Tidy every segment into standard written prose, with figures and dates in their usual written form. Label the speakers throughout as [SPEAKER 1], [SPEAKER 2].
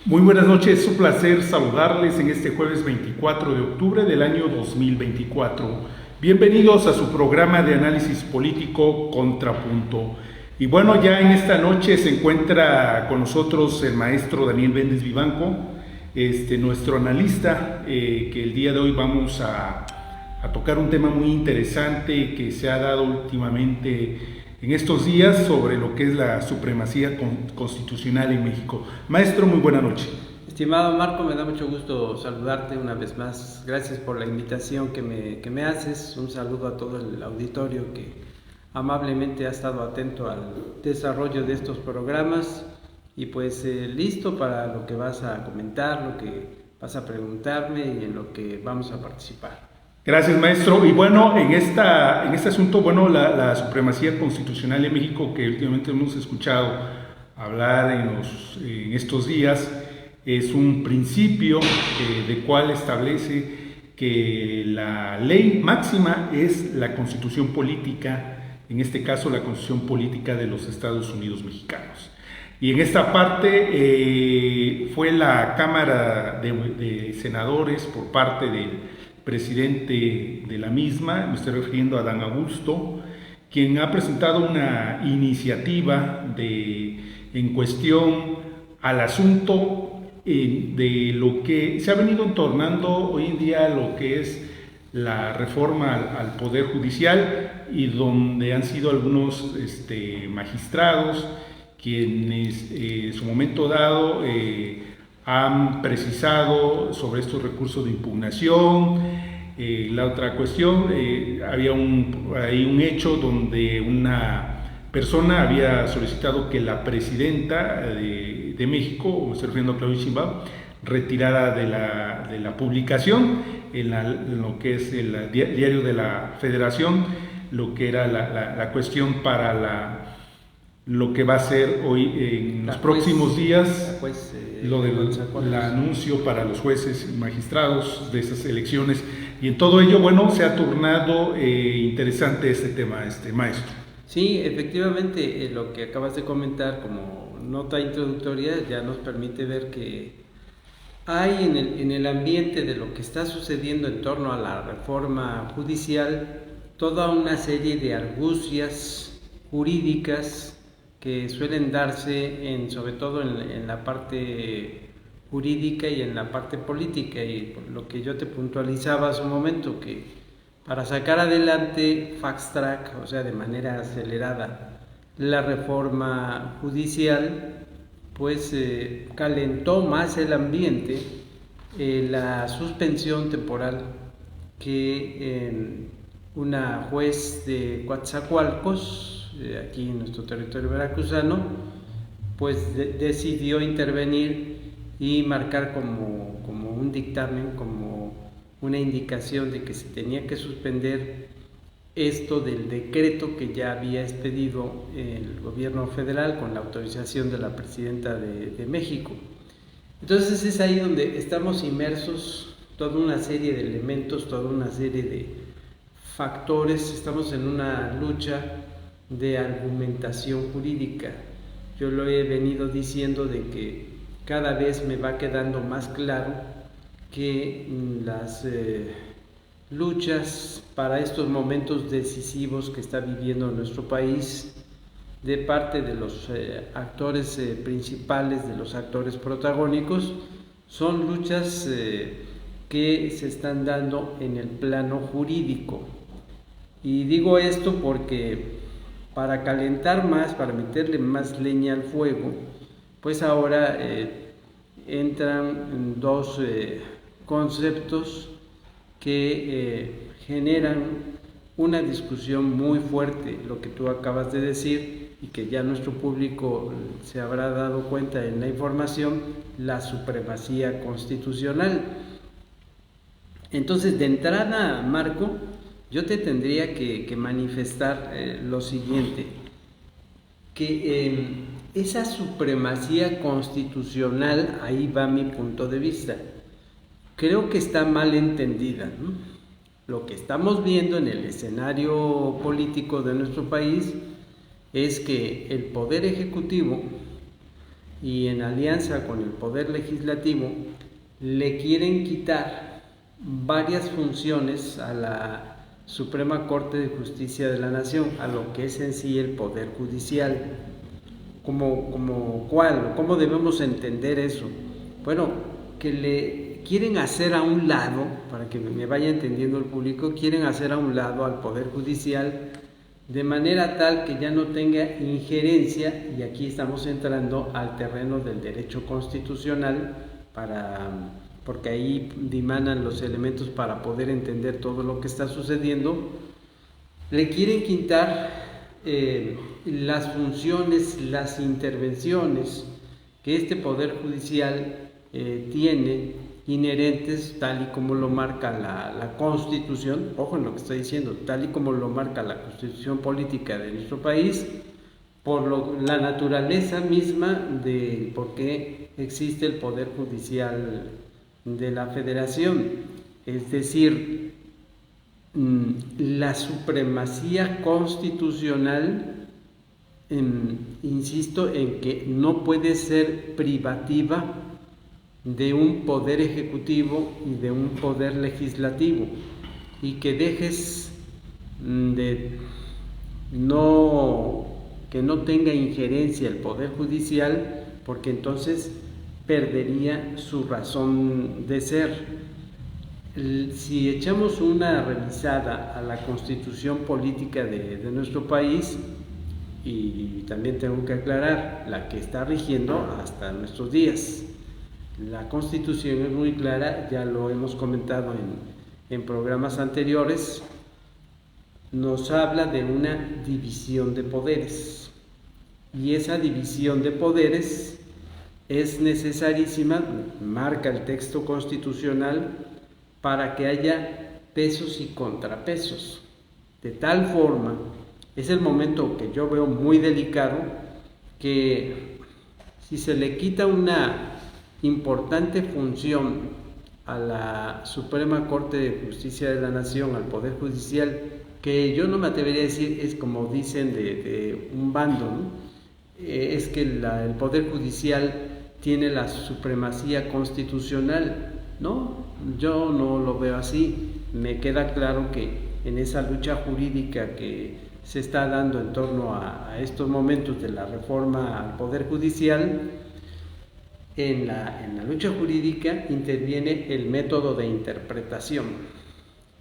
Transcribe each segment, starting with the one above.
[SPEAKER 1] Muy buenas noches, es un placer saludarles en este jueves 24 de octubre del año 2024. Bienvenidos a su programa de análisis político Contrapunto. Y bueno, ya en esta noche se encuentra con nosotros el maestro Daniel Méndez Vivanco, nuestro analista, que el día de hoy vamos a tocar un tema muy interesante que se ha dado últimamente en estos días sobre lo que es la supremacía constitucional en México. Maestro, muy buena noche.
[SPEAKER 2] Estimado Marco, me da mucho gusto saludarte una vez más. Gracias por la invitación que me haces. Un saludo a todo el auditorio que amablemente ha estado atento al desarrollo de estos programas y pues listo para lo que vas a comentar, lo que vas a preguntarme y en lo que vamos a participar.
[SPEAKER 1] Gracias, maestro. Y bueno, en este asunto, bueno, la supremacía constitucional en México, que últimamente hemos escuchado hablar en estos días, es un principio de cual establece que la ley máxima es la constitución política, en este caso la constitución política de los Estados Unidos mexicanos. Y en esta parte fue la Cámara de Senadores por parte del presidente de la misma, me estoy refiriendo a Adán Augusto, quien ha presentado una iniciativa en cuestión al asunto de lo que se ha venido entornando hoy en día lo que es la reforma al Poder Judicial, y donde han sido algunos magistrados quienes en su momento dado han precisado sobre estos recursos de impugnación. La otra cuestión, había un hecho donde una persona había solicitado que la presidenta de México, me estoy refiriendo a Claudia Sheinbaum, retirara de la publicación en lo que es el diario de la Federación, lo que era la cuestión para lo que va a ser hoy en los próximos días, lo del anuncio para los jueces y magistrados de esas elecciones, y en todo ello, bueno, se ha tornado interesante este tema, maestro.
[SPEAKER 2] Sí, efectivamente, lo que acabas de comentar como nota introductoria ya nos permite ver que hay en el ambiente de lo que está sucediendo en torno a la reforma judicial toda una serie de argucias jurídicas que suelen darse sobre todo en la parte jurídica y en la parte política, y lo que yo te puntualizaba hace un momento, que para sacar adelante fast track, o sea, de manera acelerada, la reforma judicial, pues calentó más el ambiente la suspensión temporal que una juez de Coatzacoalcos, aquí en nuestro territorio veracruzano, pues decidió intervenir y marcar como un dictamen, como una indicación de que se tenía que suspender esto del decreto que ya había expedido el gobierno federal con la autorización de la presidenta de México. Entonces es ahí donde estamos inmersos, toda una serie de elementos, toda una serie de factores, estamos en una lucha de argumentación jurídica. Yo lo he venido diciendo de que cada vez me va quedando más claro que las luchas para estos momentos decisivos que está viviendo nuestro país de parte de los actores principales, de los actores protagónicos, son luchas que se están dando en el plano jurídico. Y digo esto porque para calentar más, para meterle más leña al fuego, pues ahora entran dos conceptos que generan una discusión muy fuerte, lo que tú acabas de decir y que ya nuestro público se habrá dado cuenta en la información, la supremacía constitucional. Entonces, de entrada, Marco, yo te tendría que manifestar lo siguiente, que esa supremacía constitucional, ahí va mi punto de vista, creo que está mal entendida, ¿no? Lo que estamos viendo en el escenario político de nuestro país es que el Poder Ejecutivo y en alianza con el Poder Legislativo le quieren quitar varias funciones a la Suprema Corte de Justicia de la Nación, a lo que es en sí el Poder Judicial. ¿Cómo debemos entender eso? Bueno, que le quieren hacer a un lado, para que me vaya entendiendo el público, quieren hacer a un lado al Poder Judicial de manera tal que ya no tenga injerencia, y aquí estamos entrando al terreno del derecho constitucional, porque ahí dimanan los elementos para poder entender todo lo que está sucediendo. Le quieren quitar las funciones, las intervenciones que este Poder Judicial tiene inherentes, tal y como lo marca la Constitución, ojo en lo que estoy diciendo, tal y como lo marca la Constitución política de nuestro país, por la naturaleza misma de por qué existe el Poder Judicial de la Federación, es decir, la supremacía constitucional, insisto en que no puede ser privativa de un poder ejecutivo y de un poder legislativo, y que dejes que no tenga injerencia el Poder Judicial, porque entonces perdería su razón de ser. Si echamos una revisada a la Constitución política de nuestro país, y también tengo que aclarar, la que está rigiendo hasta nuestros días, la Constitución es muy clara, ya lo hemos comentado en programas anteriores, nos habla de una división de poderes, y esa división de poderes es necesarísima, marca el texto constitucional, para que haya pesos y contrapesos. De tal forma, es el momento que yo veo muy delicado, que si se le quita una importante función a la Suprema Corte de Justicia de la Nación, al Poder Judicial, que yo no me atrevería a decir es como dicen de un bando, ¿no? Es que el Poder Judicial tiene la supremacía constitucional. No, yo no lo veo así. Me queda claro que en esa lucha jurídica que se está dando en torno a estos momentos de la reforma al Poder Judicial, en la lucha jurídica interviene el método de interpretación,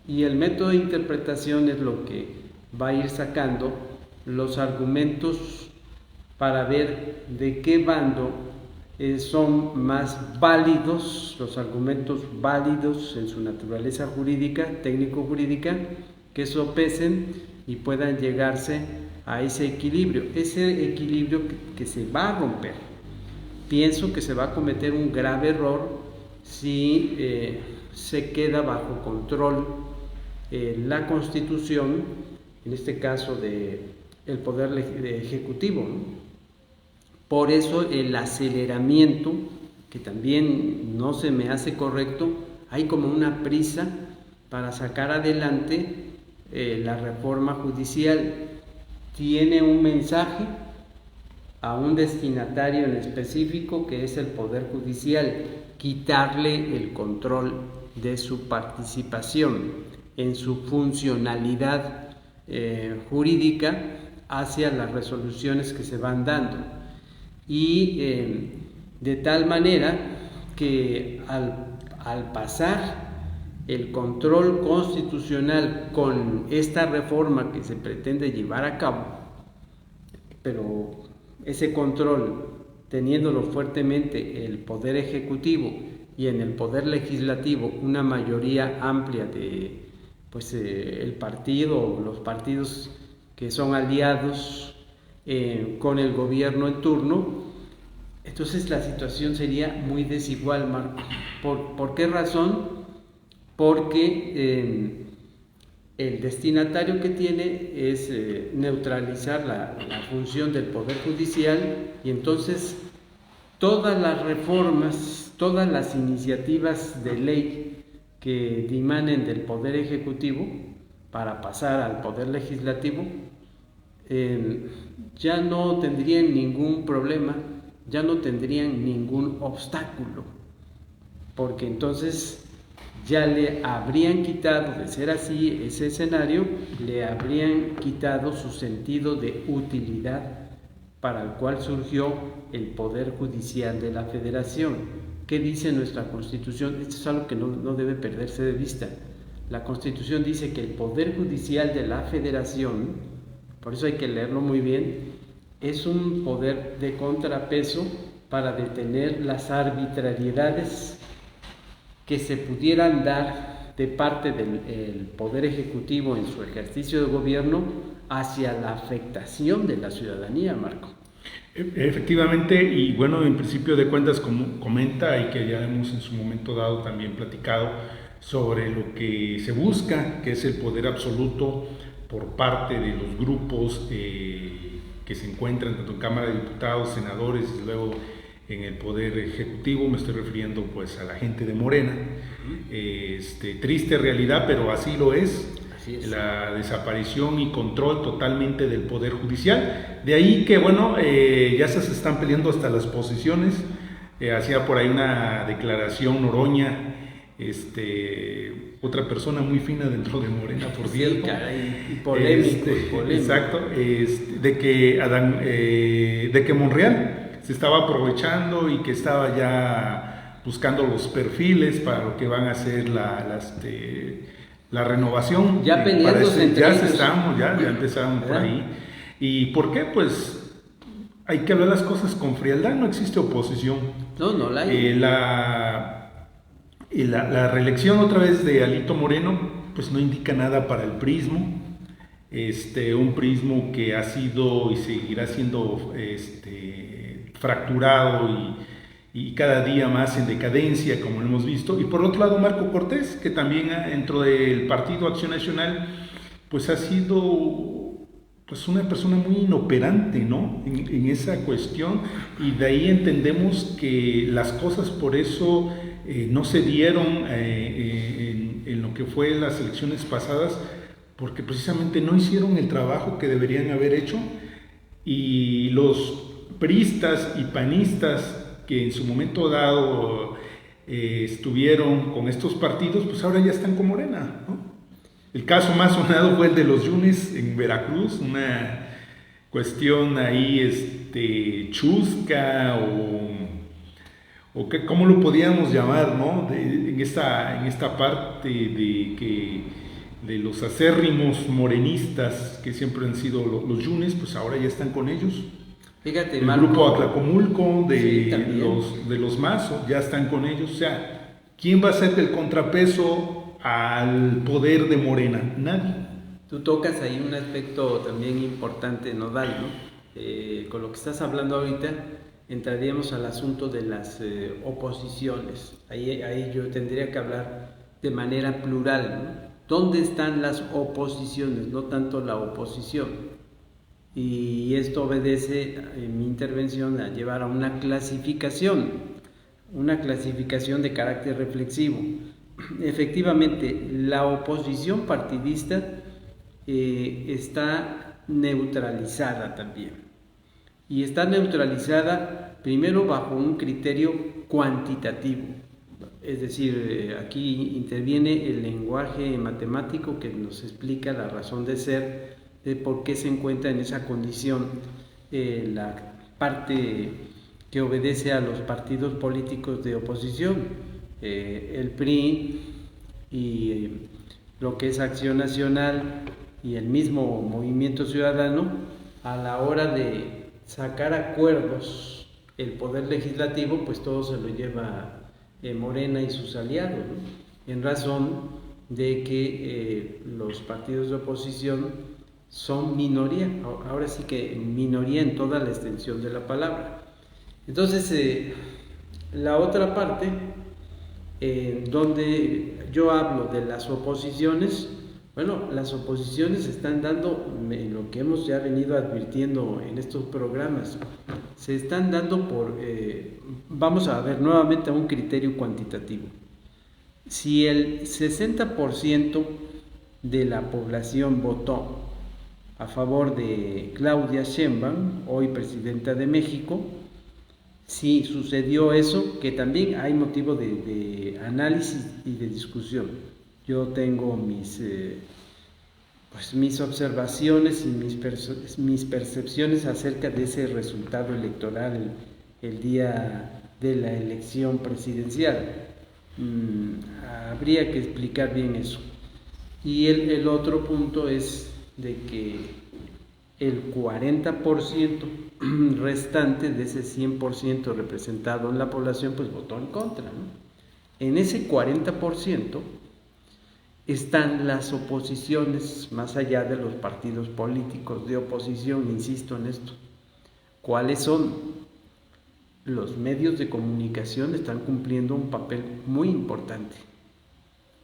[SPEAKER 2] y el método de interpretación es lo que va a ir sacando los argumentos para ver de qué bando son más válidos, los argumentos válidos en su naturaleza jurídica, técnico-jurídica, que sopesen y puedan llegarse a ese equilibrio que se va a romper. Pienso que se va a cometer un grave error si se queda bajo control la Constitución, en este caso el Poder Ejecutivo, ¿no? Por eso el aceleramiento, que también no se me hace correcto, hay como una prisa para sacar adelante la reforma judicial. Tiene un mensaje a un destinatario en específico, que es el Poder Judicial, quitarle el control de su participación en su funcionalidad jurídica hacia las resoluciones que se van dando, y de tal manera que al pasar el control constitucional con esta reforma que se pretende llevar a cabo, pero ese control teniéndolo fuertemente el Poder Ejecutivo y en el Poder Legislativo una mayoría amplia de el partido, los partidos que son aliados con el gobierno en turno, entonces la situación sería muy desigual, Marco. ¿Por qué razón? Porque el destinatario que tiene es neutralizar la función del Poder Judicial, y entonces todas las reformas, todas las iniciativas de ley que dimanen del Poder Ejecutivo para pasar al Poder Legislativo, ya no tendrían ningún problema ya no tendrían ningún obstáculo, porque entonces ya le habrían quitado, de ser así ese escenario, le habrían quitado su sentido de utilidad para el cual surgió el Poder Judicial de la Federación. ¿Qué dice nuestra Constitución? Esto es algo que no debe perderse de vista. La Constitución dice que el Poder Judicial de la Federación, por eso hay que leerlo muy bien, es un poder de contrapeso para detener las arbitrariedades que se pudieran dar de parte del Poder Ejecutivo en su ejercicio de gobierno hacia la afectación de la ciudadanía, Marco.
[SPEAKER 1] Efectivamente, y bueno, en principio de cuentas, como comenta y que ya hemos en su momento dado también platicado sobre lo que se busca, que es el poder absoluto por parte de los grupos que se encuentran tanto en Cámara de Diputados, senadores y luego en el Poder Ejecutivo. Me estoy refiriendo pues a la gente de Morena. Triste realidad, pero así lo es. La desaparición y control totalmente del Poder Judicial. De ahí que, bueno, ya se están peleando hasta las posiciones. Hacía por ahí una declaración Noroña, otra persona muy fina dentro de Morena, por cierto.
[SPEAKER 2] Y polémico.
[SPEAKER 1] Exacto, de que Monreal se estaba aprovechando y que estaba ya buscando los perfiles para lo que van a ser la renovación.
[SPEAKER 2] Ya peleándose entre ellos.
[SPEAKER 1] Ya empezamos por ahí. ¿Y por qué? Pues hay que hablar las cosas con frialdad, no existe oposición.
[SPEAKER 2] No la hay.
[SPEAKER 1] La reelección otra vez de Alito Moreno, pues no indica nada para el prismo. Un prismo que ha sido y seguirá siendo fracturado y cada día más en decadencia, como lo hemos visto. Y por otro lado, Marco Cortés, que también dentro del Partido Acción Nacional, pues ha sido pues una persona muy inoperante, ¿no? En esa cuestión, y de ahí entendemos que las cosas por eso no se dieron en lo que fue las elecciones pasadas, porque precisamente no hicieron el trabajo que deberían haber hecho, y los priistas y panistas que en su momento dado estuvieron con estos partidos, pues ahora ya están con Morena, ¿no? El caso más sonado fue el de los Yunes en Veracruz, una cuestión ahí chusca o que, ¿cómo lo podíamos llamar, no? En esta parte de los acérrimos morenistas que siempre han sido los Yunes, pues ahora ya están con ellos.
[SPEAKER 2] Fíjate,
[SPEAKER 1] el
[SPEAKER 2] Marco,
[SPEAKER 1] grupo Atlacomulco
[SPEAKER 2] sí,
[SPEAKER 1] de los Mazo ya están con ellos. O sea, ¿quién va a ser el contrapeso al poder de Morena? Nadie.
[SPEAKER 2] Tú tocas ahí un aspecto también importante, nodal, ¿no? Con lo que estás hablando ahorita entraríamos al asunto de las oposiciones. Ahí yo tendría que hablar de manera plural, ¿no? ¿Dónde están las oposiciones? No tanto la oposición. Y esto obedece en mi intervención a llevar a una clasificación de carácter reflexivo. Efectivamente, la oposición partidista está neutralizada también, y está neutralizada primero bajo un criterio cuantitativo, es decir, aquí interviene el lenguaje matemático que nos explica la razón de ser de por qué se encuentra en esa condición la parte que obedece a los partidos políticos de oposición, el PRI y lo que es Acción Nacional y el mismo Movimiento Ciudadano. A la hora de sacar acuerdos, el poder legislativo, pues todo se lo lleva Morena y sus aliados, ¿no? En razón de que los partidos de oposición son minoría, ahora sí que minoría en toda la extensión de la palabra. Entonces, la otra parte, donde yo hablo de las oposiciones, bueno, las oposiciones se están dando, lo que hemos ya venido advirtiendo en estos programas, se están dando por, vamos a ver nuevamente a un criterio cuantitativo. Si el 60% de la población votó a favor de Claudia Sheinbaum, hoy presidenta de México, sí sucedió eso, que también hay motivo de análisis y de discusión. Yo tengo mis observaciones y mis percepciones acerca de ese resultado electoral el día de la elección presidencial. Habría que explicar bien eso. Y el otro punto es de que el 40% restante de ese 100% representado en la población pues votó en contra, ¿no? En ese 40% están las oposiciones, más allá de los partidos políticos de oposición, insisto en esto. ¿Cuáles son? Los medios de comunicación están cumpliendo un papel muy importante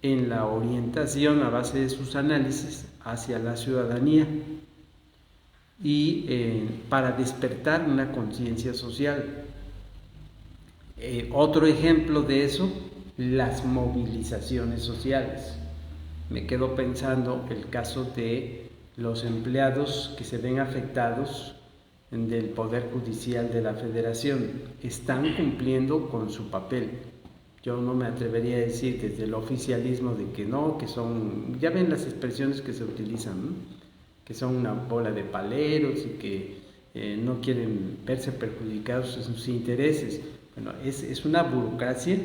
[SPEAKER 2] en la orientación a base de sus análisis hacia la ciudadanía y para despertar una conciencia social. Otro ejemplo de eso, las movilizaciones sociales. Me quedo pensando el caso de los empleados que se ven afectados del Poder Judicial de la Federación. Están cumpliendo con su papel. Yo no me atrevería a decir desde el oficialismo de que no, que son, ya ven las expresiones que se utilizan, ¿no? Que son una bola de paleros y que no quieren verse perjudicados en sus intereses. Bueno, es una burocracia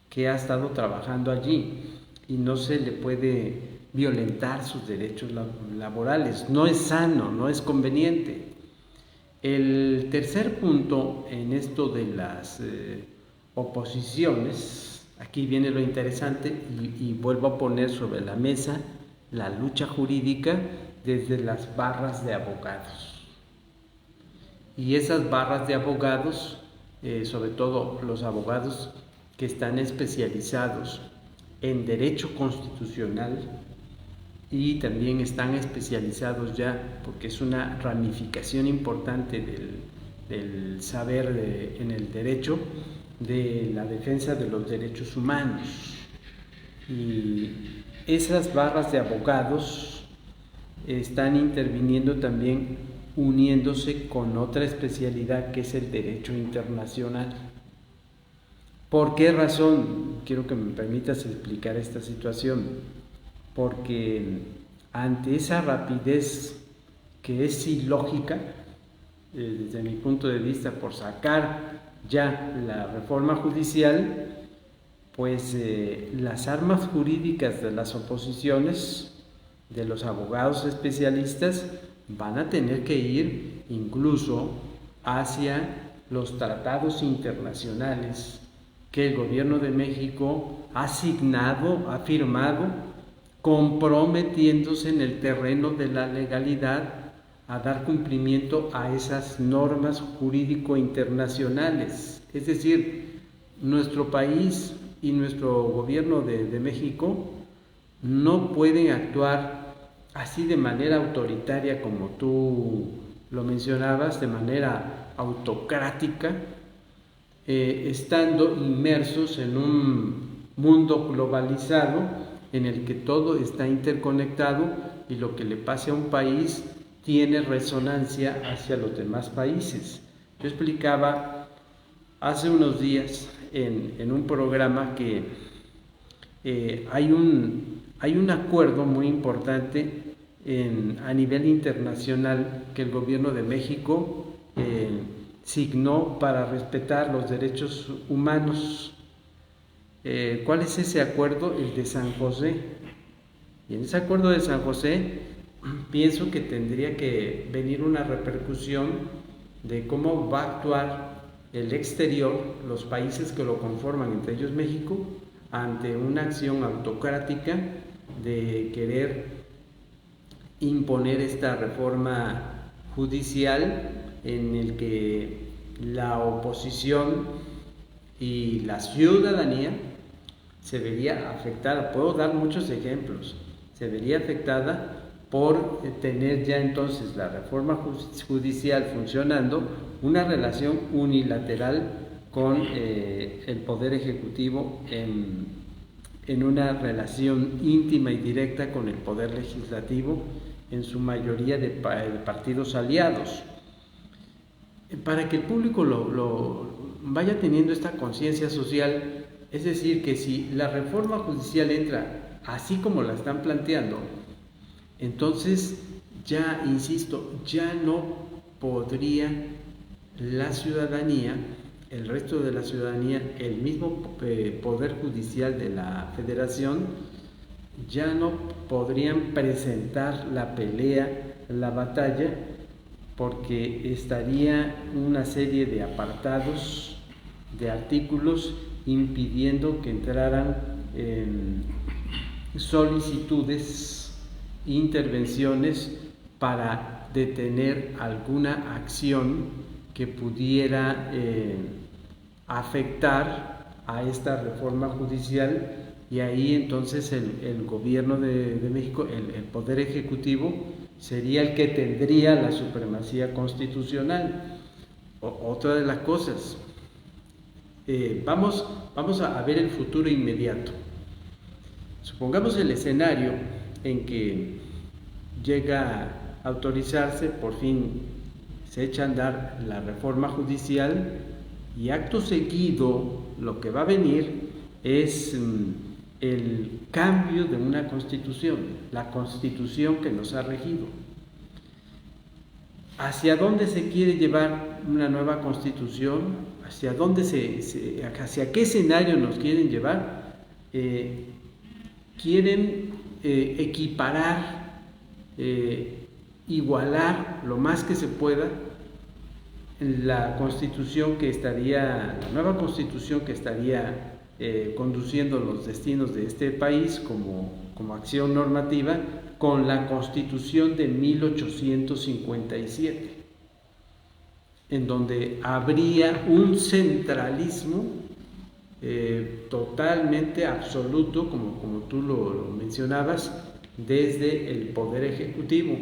[SPEAKER 2] que ha estado trabajando allí y no se le puede violentar sus derechos laborales. No es sano, no es conveniente. El tercer punto en esto de las oposiciones, aquí viene lo interesante y vuelvo a poner sobre la mesa la lucha jurídica desde las barras de abogados. Y esas barras de abogados, sobre todo los abogados que están especializados en derecho constitucional y también están especializados ya, porque es una ramificación importante del saber en el derecho, de la defensa de los derechos humanos. Y esas barras de abogados están interviniendo también, uniéndose con otra especialidad que es el derecho internacional. ¿Por qué razón? Quiero que me permitas explicar esta situación. Porque ante esa rapidez que es ilógica, desde mi punto de vista, por sacar ya la reforma judicial, pues las armas jurídicas de las oposiciones, de los abogados especialistas, van a tener que ir incluso hacia los tratados internacionales que el gobierno de México ha signado, ha firmado, comprometiéndose en el terreno de la legalidad a dar cumplimiento a esas normas jurídico internacionales. Es decir, nuestro país y nuestro gobierno de México no pueden actuar así de manera autoritaria como tú lo mencionabas, de manera autocrática, estando inmersos en un mundo globalizado en el que todo está interconectado y lo que le pase a un país tiene resonancia hacia los demás países. Yo explicaba hace unos días en un programa que hay un acuerdo muy importante a nivel internacional que el gobierno de México signó para respetar los derechos humanos. ¿Cuál es ese acuerdo? El de San José. Y en ese acuerdo de San José pienso que tendría que venir una repercusión de cómo va a actuar el exterior, los países que lo conforman, entre ellos México, ante una acción autocrática de querer imponer esta reforma judicial en el que la oposición y la ciudadanía se vería afectada. Puedo dar muchos ejemplos. Se vería afectada por tener ya entonces la reforma judicial funcionando, una relación unilateral con el Poder Ejecutivo en una relación íntima y directa con el Poder Legislativo, en su mayoría de partidos aliados. Para que el público vaya teniendo esta conciencia social, es decir, que si la reforma judicial entra así como la están planteando, entonces ya, insisto, ya no podría la ciudadanía, el resto de la ciudadanía, el mismo Poder Judicial de la Federación, ya no podrían presentar la pelea, la batalla, porque estaría una serie de apartados, de artículos, impidiendo que entraran solicitudes, intervenciones para detener alguna acción que pudiera afectar a esta reforma judicial, y ahí entonces el gobierno de México, el Poder Ejecutivo, sería el que tendría la supremacía constitucional. Otra de las cosas, vamos a ver el futuro inmediato. Supongamos el escenario en que llega a autorizarse, por fin se echa a andar la reforma judicial, y acto seguido lo que va a venir es el cambio de una constitución, la constitución que nos ha regido. ¿Hacia dónde se quiere llevar una nueva constitución? ¿Hacia dónde hacia qué escenario nos quieren llevar? Quieren equiparar, igualar lo más que se pueda la constitución que estaría, la nueva constitución que estaría conduciendo los destinos de este país como acción normativa, con la Constitución de 1857, en donde habría un centralismo totalmente absoluto, como tú lo mencionabas, desde el Poder Ejecutivo,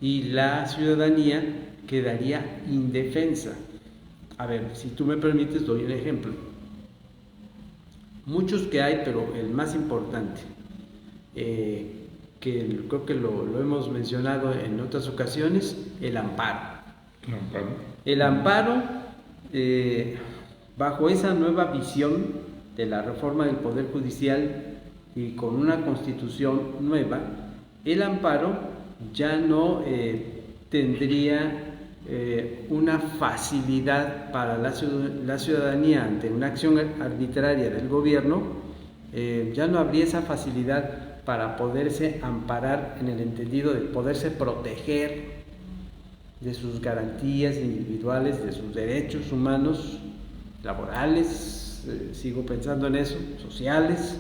[SPEAKER 2] y la ciudadanía quedaría indefensa. A ver, si tú me permites, doy un ejemplo. Muchos que hay, pero el más importante, que creo que lo hemos mencionado en otras ocasiones, el amparo. El amparo, bajo esa nueva visión de la reforma del Poder Judicial y con una constitución nueva, el amparo ya no tendría una facilidad para la ciudadanía ante una acción arbitraria del gobierno. Ya no habría esa facilidad para poderse amparar, en el entendido de poderse proteger de sus garantías individuales, de sus derechos humanos, laborales, sigo pensando en eso, sociales.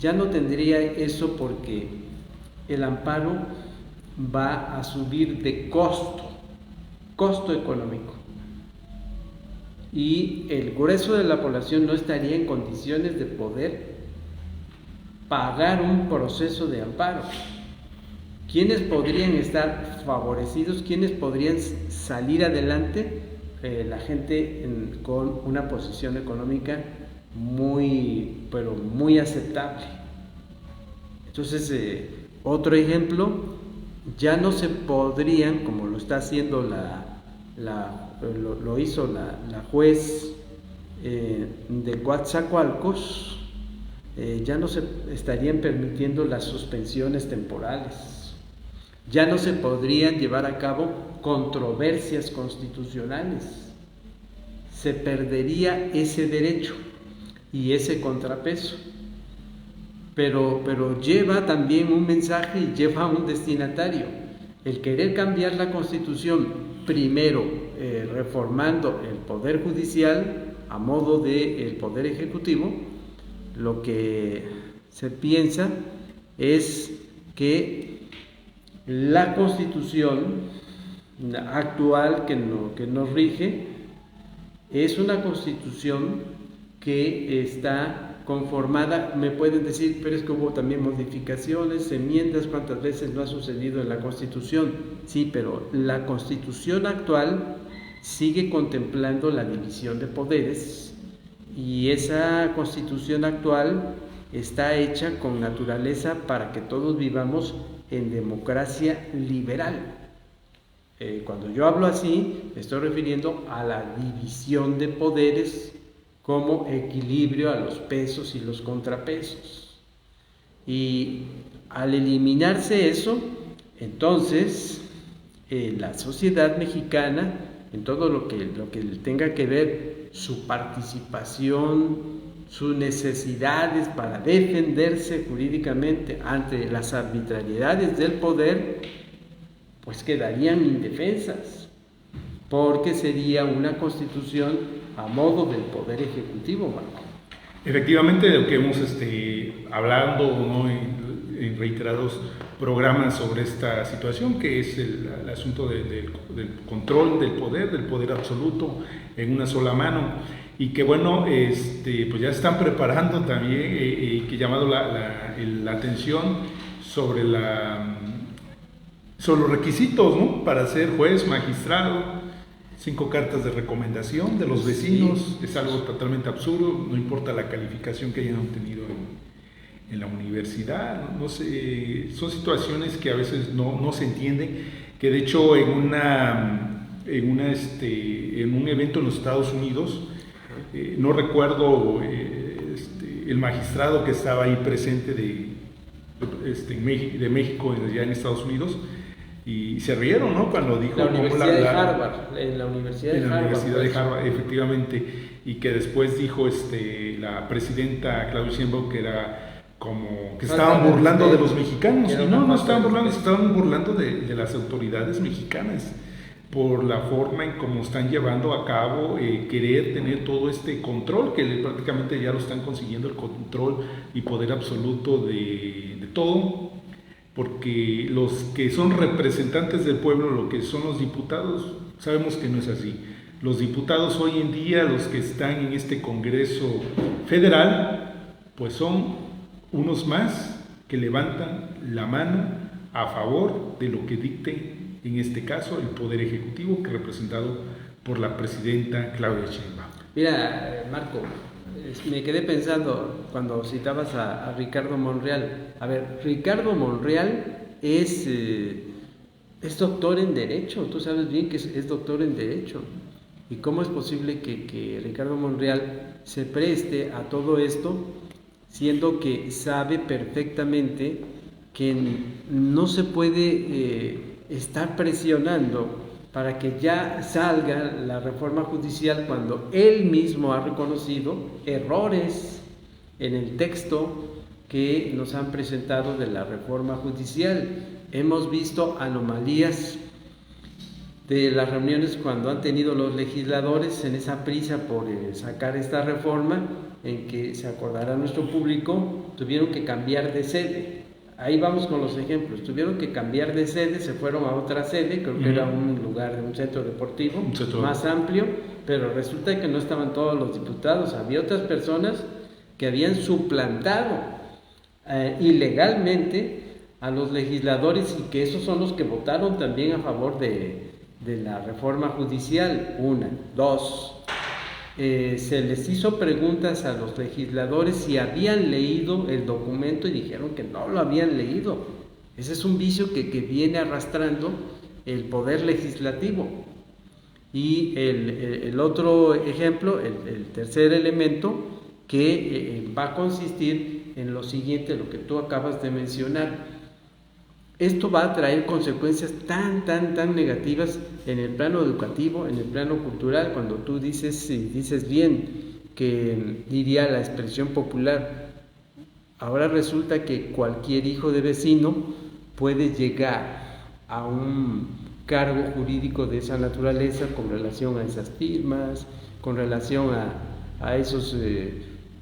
[SPEAKER 2] Ya no tendría eso, porque el amparo va a subir de costo económico, y el grueso de la población no estaría en condiciones de poder pagar un proceso de amparo. ¿Quiénes podrían estar favorecidos? ¿Quiénes podrían salir adelante? La gente con una posición económica muy aceptable. Entonces, otro ejemplo, ya no se podrían, como lo está haciendo lo hizo la juez de Coatzacoalcos, ya no se estarían permitiendo las suspensiones temporales, ya no se podrían llevar a cabo controversias constitucionales, se perdería ese derecho y ese contrapeso. Pero lleva también un mensaje y lleva un destinatario. El querer cambiar la Constitución, primero reformando el Poder Judicial a modo del Poder Ejecutivo, lo que se piensa es que la Constitución actual que nos rige es una Constitución que está conformada. Me pueden decir, pero es que hubo también modificaciones, enmiendas, ¿cuántas veces no ha sucedido en la Constitución? Sí, pero la Constitución actual sigue contemplando la división de poderes, y esa Constitución actual está hecha con naturaleza para que todos vivamos en democracia liberal. Cuando yo hablo así, me estoy refiriendo a la división de poderes como equilibrio a los pesos y los contrapesos. Y al eliminarse eso, entonces la sociedad mexicana, en todo lo que tenga que ver su participación, sus necesidades para defenderse jurídicamente ante las arbitrariedades del poder, pues quedarían indefensas, porque sería una constitución a modo del Poder Ejecutivo, Marco.
[SPEAKER 1] Efectivamente, de lo que hemos hablado, ¿no?, en reiterados programas sobre esta situación, que es el asunto del control del poder absoluto en una sola mano, y que bueno, pues ya están preparando también, que ha llamado la atención sobre los requisitos, ¿no?, para ser juez, magistrado. 5 cartas de recomendación de los vecinos. Sí. Es algo totalmente absurdo, no importa la calificación que hayan obtenido en la universidad, no sé, son situaciones que a veces no se entienden, que de hecho en un evento en los Estados Unidos, no recuerdo el magistrado que estaba ahí presente de México, allá en Estados Unidos, y se rieron, ¿no?, cuando dijo
[SPEAKER 2] la Universidad de Harvard, en la Universidad de Harvard,
[SPEAKER 1] efectivamente, y que después dijo la presidenta Claudia Sheinbaum que era como que estaban burlando de los mexicanos, y no estaban burlando, se estaban burlando de las autoridades mexicanas por la forma en cómo están llevando a cabo, querer tener todo este control, que prácticamente ya lo están consiguiendo, el control y poder absoluto de todo. Porque los que son representantes del pueblo, lo que son los diputados, sabemos que no es así. Los diputados hoy en día, los que están en este Congreso Federal, pues son unos más que levantan la mano a favor de lo que dicte, en este caso, el Poder Ejecutivo, que es representado por la presidenta Claudia Sheinbaum.
[SPEAKER 2] Mira, Marco, me quedé pensando cuando citabas a Ricardo Monreal. A ver, Ricardo Monreal es doctor en Derecho, tú sabes bien que es doctor en Derecho. ¿Y cómo es posible que Ricardo Monreal se preste a todo esto, siendo que sabe perfectamente que no se puede estar presionando para que ya salga la reforma judicial cuando él mismo ha reconocido errores en el texto que nos han presentado de la reforma judicial? Hemos visto anomalías de las reuniones cuando han tenido los legisladores en esa prisa por sacar esta reforma, en que, se acordará nuestro público, tuvieron que cambiar de sede. Ahí vamos con los ejemplos. Tuvieron que cambiar de sede, se fueron a otra sede, creo que era un lugar de un centro deportivo más amplio, pero resulta que no estaban todos los diputados, había otras personas que habían suplantado ilegalmente a los legisladores, y que esos son los que votaron también a favor de la reforma judicial. 1, 2, se les hizo preguntas a los legisladores si habían leído el documento y dijeron que no lo habían leído. Ese es un vicio que viene arrastrando el poder legislativo. Y el otro ejemplo, el tercer elemento, que va a consistir en lo siguiente, lo que tú acabas de mencionar. Esto va a traer consecuencias tan negativas en el plano educativo, en el plano cultural. Cuando tú dices bien, que diría la expresión popular, ahora resulta que cualquier hijo de vecino puede llegar a un cargo jurídico de esa naturaleza con relación a esas firmas, con relación a esos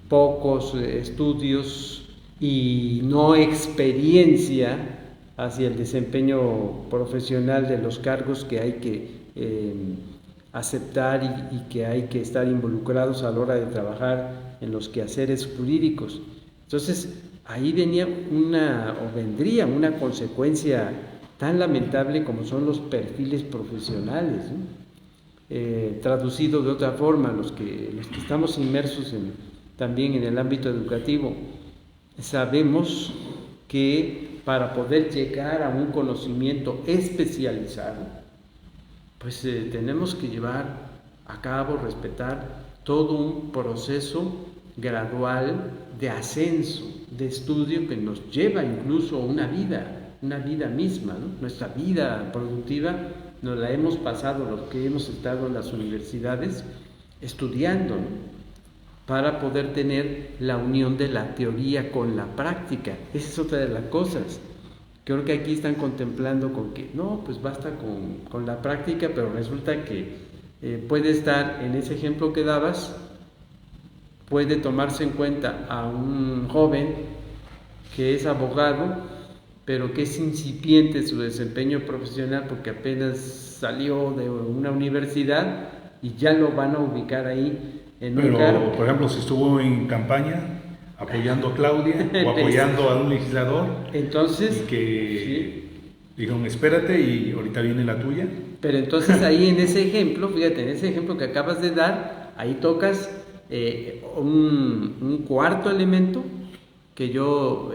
[SPEAKER 2] pocos estudios y no experiencia hacia el desempeño profesional de los cargos que hay que aceptar y que hay que estar involucrados a la hora de trabajar en los quehaceres jurídicos. Entonces, ahí vendría una consecuencia tan lamentable como son los perfiles profesionales, ¿no? Traducido de otra forma, los que estamos inmersos también en el ámbito educativo, sabemos que para poder llegar a un conocimiento especializado, pues tenemos que llevar a cabo, respetar todo un proceso gradual de ascenso, de estudio que nos lleva incluso a una vida misma, ¿no? Nuestra vida productiva nos la hemos pasado los que hemos estado en las universidades estudiando, ¿no? Para poder tener la unión de la teoría con la práctica. Esa es otra de las cosas. Creo que aquí están contemplando con que no, pues basta con la práctica, pero resulta que puede estar en ese ejemplo que dabas, puede tomarse en cuenta a un joven que es abogado, pero que es incipiente su desempeño profesional porque apenas salió de una universidad y ya lo van a ubicar ahí en un cargo.
[SPEAKER 1] Por ejemplo, si estuvo en campaña apoyando a Claudia o apoyando a un legislador,
[SPEAKER 2] entonces,
[SPEAKER 1] y que dijeron espérate y ahorita viene la tuya.
[SPEAKER 2] Pero entonces ahí en ese ejemplo, fíjate, en ese ejemplo que acabas de dar, ahí tocas un cuarto elemento que yo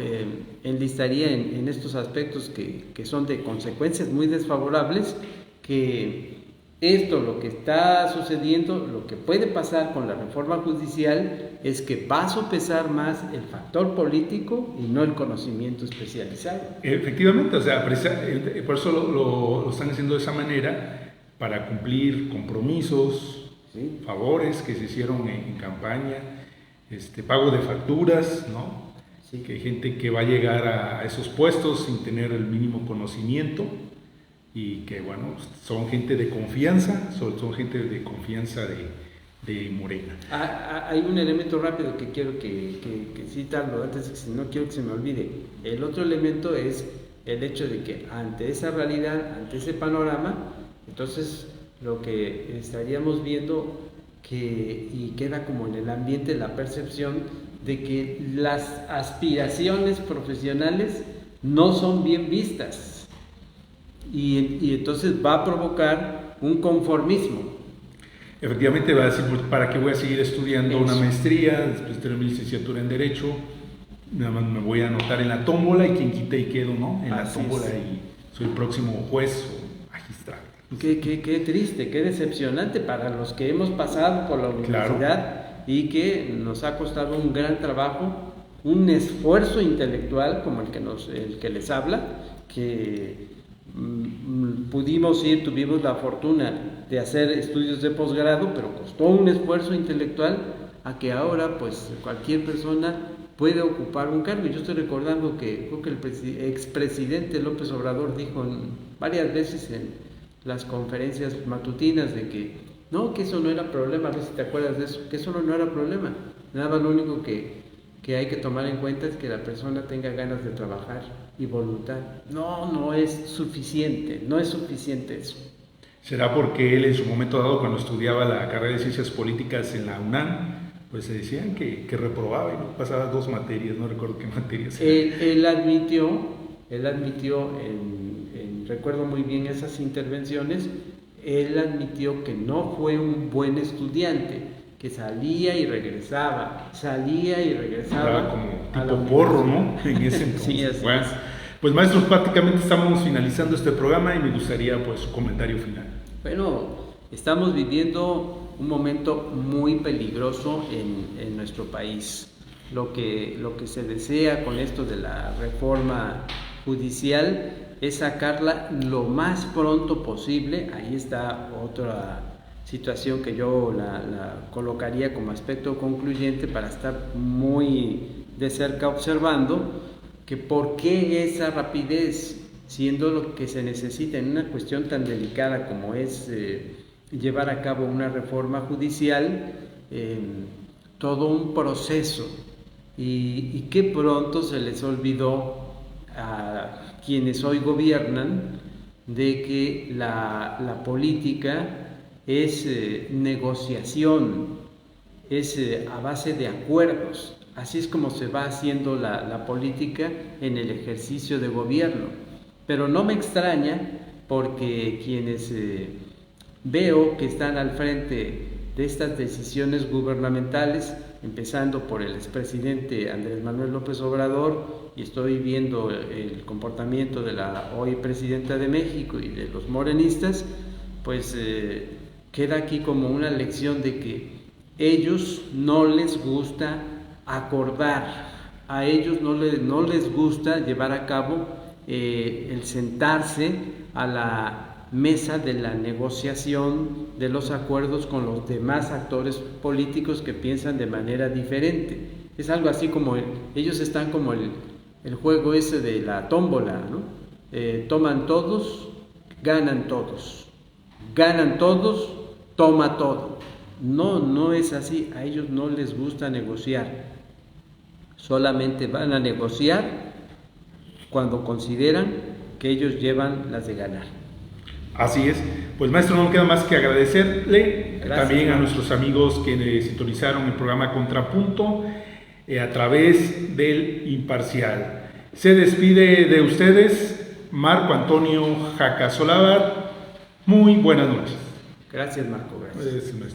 [SPEAKER 2] enlistaría en estos aspectos que son de consecuencias muy desfavorables, que esto, lo que está sucediendo, lo que puede pasar con la reforma judicial es que va a sopesar más el factor político y no el conocimiento especializado.
[SPEAKER 1] Efectivamente, o sea, por eso lo están haciendo de esa manera, para cumplir compromisos, ¿sí? Favores que se hicieron en campaña, pago de facturas, ¿no? Sí. Que hay gente que va a llegar a esos puestos sin tener el mínimo conocimiento, y que bueno, son gente de confianza, son gente de confianza de Morena.
[SPEAKER 2] Hay un elemento rápido que quiero que citarlo antes, que no quiero que se me olvide. El otro elemento es el hecho de que ante esa realidad, ante ese panorama, entonces lo que estaríamos viendo y queda como en el ambiente la percepción de que las aspiraciones profesionales no son bien vistas. Y entonces va a provocar un conformismo.
[SPEAKER 1] Efectivamente va a decir, ¿para qué voy a seguir estudiando una maestría? Después de tener mi licenciatura en Derecho, nada más me voy a anotar en la tómbola y quien quita y quedo, ¿no? En la tómbola y soy el próximo juez o magistrado.
[SPEAKER 2] Qué triste, qué decepcionante para los que hemos pasado por la universidad. Claro. Y que nos ha costado un gran trabajo, un esfuerzo intelectual como el que les habla, que tuvimos la fortuna de hacer estudios de posgrado, pero costó un esfuerzo intelectual a que ahora pues cualquier persona puede ocupar un cargo. Yo estoy recordando que creo que el expresidente López Obrador dijo varias veces en las conferencias matutinas de que eso no era problema, a ver si te acuerdas de eso, que eso no era problema, nada más lo único que hay que tomar en cuenta es que la persona tenga ganas de trabajar y voluntad. No es suficiente eso.
[SPEAKER 1] ¿Será porque él en su momento dado, cuando estudiaba la carrera de Ciencias Políticas en la UNAM, pues se decían que reprobaba y no pasaba 2 materias, no recuerdo qué materias eran?
[SPEAKER 2] Él admitió, recuerdo muy bien esas intervenciones, él admitió que no fue un buen estudiante, que salía y regresaba.
[SPEAKER 1] Era como tipo porro, ¿no? En ese entonces.
[SPEAKER 2] Sí, así
[SPEAKER 1] bueno, pues maestros, prácticamente estamos finalizando este programa y me gustaría pues su comentario final.
[SPEAKER 2] Bueno, estamos viviendo un momento muy peligroso en nuestro país. Lo que se desea con esto de la reforma judicial es sacarla lo más pronto posible. Ahí está otra situación que yo la colocaría como aspecto concluyente para estar muy de cerca observando que por qué esa rapidez, siendo lo que se necesita en una cuestión tan delicada como es llevar a cabo una reforma judicial, todo un proceso, y qué pronto se les olvidó a quienes hoy gobiernan de que la política es negociación, es a base de acuerdos. Así es como se va haciendo la política en el ejercicio de gobierno. Pero no me extraña, porque quienes veo que están al frente de estas decisiones gubernamentales, empezando por el expresidente Andrés Manuel López Obrador, y estoy viendo el comportamiento de la hoy presidenta de México y de los morenistas, pues queda aquí como una lección de que ellos no les gusta acordar, a ellos no les gusta llevar a cabo el sentarse a la mesa de la negociación de los acuerdos con los demás actores políticos que piensan de manera diferente. Es algo así como ellos están como el juego ese de la tómbola, ¿no? Toman todos, ganan todos, toma todo. No es así, a ellos no les gusta negociar, solamente van a negociar cuando consideran que ellos llevan las de ganar.
[SPEAKER 1] Así es, pues maestro, no me queda más que agradecerle.
[SPEAKER 2] Gracias,
[SPEAKER 1] también a nuestros amigos que sintonizaron el programa Contrapunto a través del Imparcial. Se despide de ustedes Marco Antonio Jaca Solabar. Muy buenas noches.
[SPEAKER 2] Gracias, Marco. Gracias.